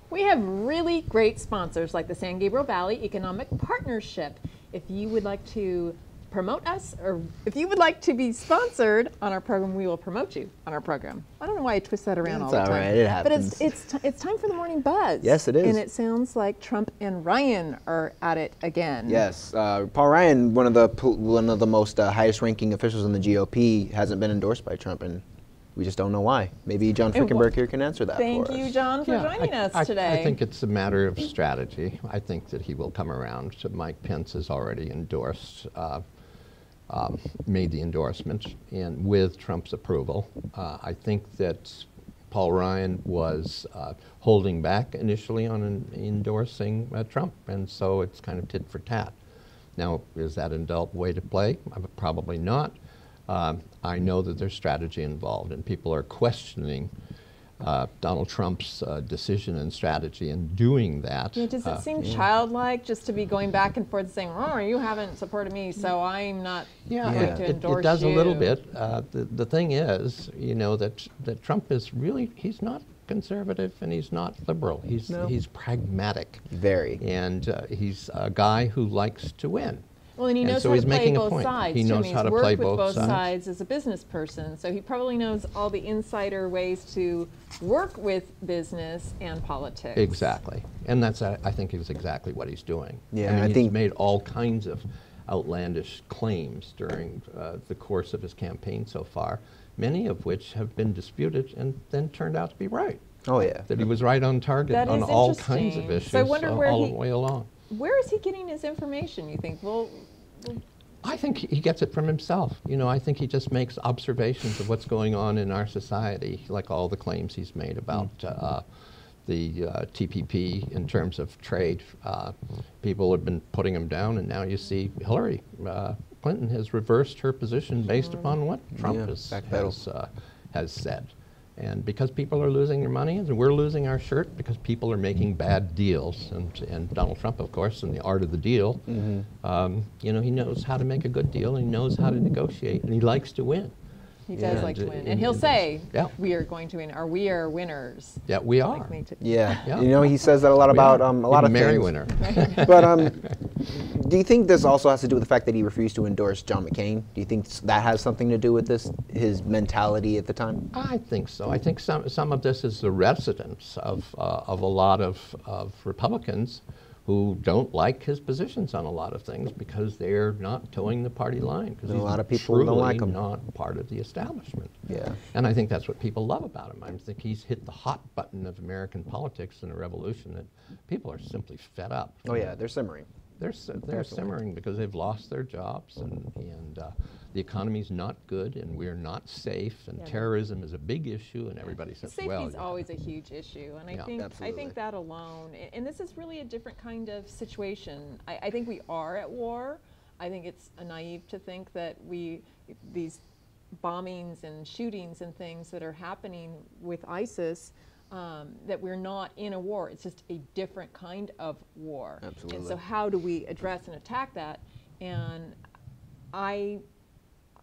We have really great sponsors like the San Gabriel Valley Economic Partnership. If you would like to promote us, or if you would like to be sponsored on our program, we will promote you on our program. I don't know why I twist that around all the time. It's all right, it happens. But it's time for the morning buzz. Yes, it is. And it sounds like Trump and Ryan are at it again. Yes, Paul Ryan, one of the most highest-ranking officials in the GOP, hasn't been endorsed by Trump, and we just don't know why. Maybe John Frykenberg here can answer that for us. Thank you, John, for joining us today. I think it's a matter of strategy. I think that he will come around. So Mike Pence has already endorsed, made the endorsement, and with Trump's approval. I think that Paul Ryan was holding back initially on endorsing Trump, and so it's kind of tit for tat. Now, is that an adult way to play? Probably not. I know that there's strategy involved, and people are questioning Donald Trump's decision and strategy in doing that. Yeah, does it seem childlike just to be going back and forth saying, oh, you haven't supported me, so I'm not going to endorse it does you? a little bit. The thing is, you know, that Trump is really, he's not conservative and he's not liberal. He's pragmatic. Very. And he's a guy who likes to win. Well, and he knows so how he's to play making a both point. sides. He knows how to play both sides as a business person, so he probably knows all the insider ways to work with business and politics. Exactly, and that's I think is exactly what he's doing. Yeah, I mean, I he's think made all kinds of outlandish claims during the course of his campaign so far, many of which have been disputed and then turned out to be right. Oh yeah, that he was right on target on all kinds of issues, so I wonder all the way along. Where is he getting his information, you think? Well, I think he gets it from himself. You know, I think he just makes observations of what's going on in our society, like all the claims he's made about the TPP in terms of trade. People have been putting him down, and now you see Hillary Clinton has reversed her position based upon what Trump has said. And because people are losing their money, and we're losing our shirt because people are making bad deals. And Donald Trump, of course, in the art of the deal, you know, he knows how to make a good deal, and he knows how to negotiate, and he likes to win. He does like to win. And he'll say, we are going to win, or we are winners. Yeah, we are. Like yeah. You know, he says that a lot about a lot of Mary things. Winner. But do you think this also has to do with the fact that he refused to endorse John McCain? Do you think that has something to do with this, his mentality at the time? I think so. I think some of this is the residence of a lot of Republicans who don't like his positions on a lot of things because they're not towing the party line. Because a lot of people don't like him. Not part of the establishment. Yeah. And I think that's what people love about him. I think he's hit the hot button of American politics in a revolution that people are simply fed up. Oh yeah, they're simmering. They're simmering because they've lost their jobs, and the economy's not good, and we're not safe, and terrorism is a big issue, and everybody says, well, safety's always a huge issue, and I think that alone, and this is really a different kind of situation. I think we are at war. I think it's naive to think that these bombings and shootings and things that are happening with ISIS, that we're not in a war. It's just a different kind of war. Absolutely. And so how do we address and attack that? And I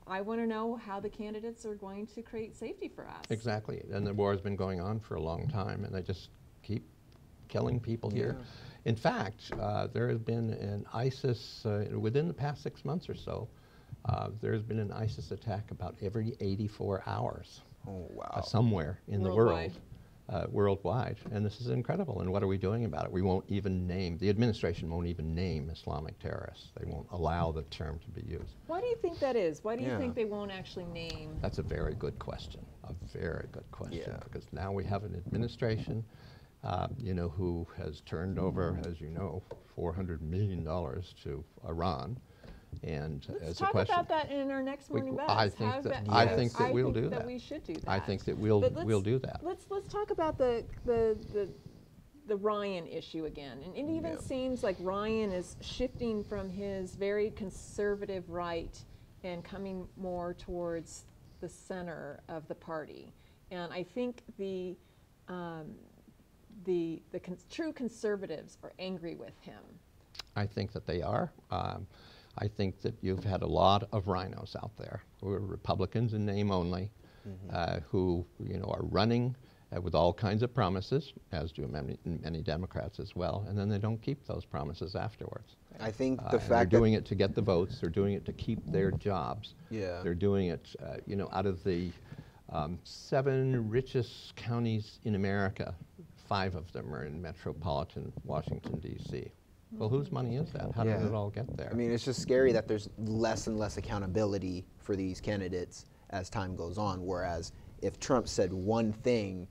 want to know how the candidates are going to create safety for us. Exactly. And the war has been going on for a long time, and they just keep killing people here. In fact, there has been an ISIS, within the past 6 months or so, there has been an ISIS attack about every 84 hours. Oh, wow. Somewhere in the world. Worldwide, and this is incredible. And what are we doing about it? We won't even name, the administration won't even name Islamic terrorists. They won't allow the term to be used. Why do you think that is? Why do you think they won't actually name? That's a very good question, because now we have an administration, you know, who has turned over, as you know, $400 million to Iran. And let's talk about that in our next morning buzz. I think that we'll do that. We should do that. I think that we'll do that. Let's talk about the Ryan issue again. And it even seems like Ryan is shifting from his very conservative right and coming more towards the center of the party. And I think the true conservatives are angry with him. I think that they are. I think that you've had a lot of rhinos out there who are Republicans in name only, who, you know, are running with all kinds of promises, as do many Democrats as well, and then they don't keep those promises afterwards. I think the fact they're doing it to get the votes, they're doing it to keep their jobs. Yeah. They're doing it, you know, out of the 7 richest counties in America, 5 of them are in metropolitan Washington, D.C. Well, whose money is that? How did it all get there? I mean, it's just scary that there's less and less accountability for these candidates as time goes on, whereas if Trump said one thing,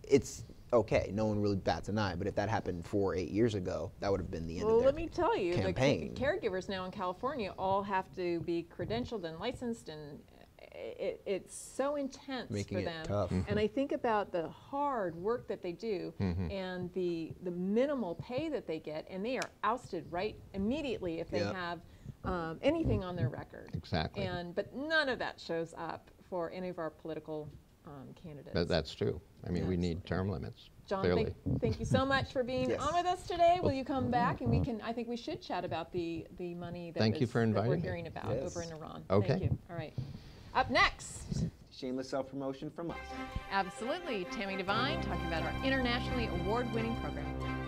it's okay, no one really bats an eye, but if that happened 4 or 8 years ago, that would have been the end of their Well, let me tell you, campaign. the caregivers now in California all have to be credentialed and licensed, and it's so intense Making for it them. tough. And I think about the hard work that they do and the minimal pay that they get, and they are ousted right immediately if they have anything on their record. Exactly. But none of that shows up for any of our political candidates. But that's true. I mean, we need term limits. John, clearly. thank you so much for being Yes. on with us today. Will you come back and we can? I think we should chat about the money that, Thank you for that we're inviting me. hearing about Yes. over in Iran. Okay. Thank you. All right. Up next, Shameless self-promotion from us. absolutely, Tammy Devine talking about our internationally award-winning program.